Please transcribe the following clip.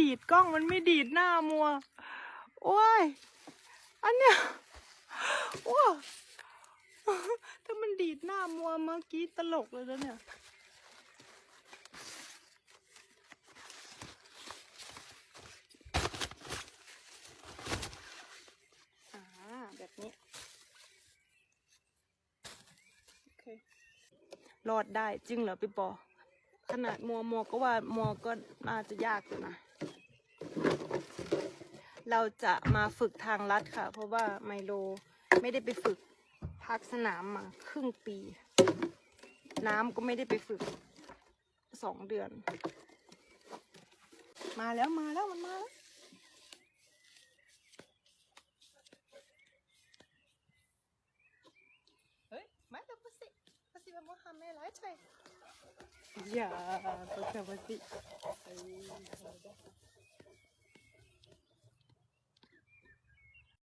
ดีดกล้องมันไม่ดีดหน้ามัวโอ้ยอันเนี้ยว้าถ้ามันดีดหน้ามัวเมื่อกี้ตลกเลยแล้วเนี่ยแบบนี้โอเครอดได้จริงเหรอพี่ปอขนาดมัวก็ว่ามัวก็น่าจะยากอยู่นะเราจะมาฝึกทางลัดค่ะเพราะว่าไมโลไม่ได้ไปฝึกพักสนามมาครึ่งปีน้ำก็ไม่ได้ไปฝึก2 เดือนมาแล้วมันมาแล้วเฮ้ยมาแล้วปะสิมันว่าทำไม่ร้ายใช่อย่าปะสิ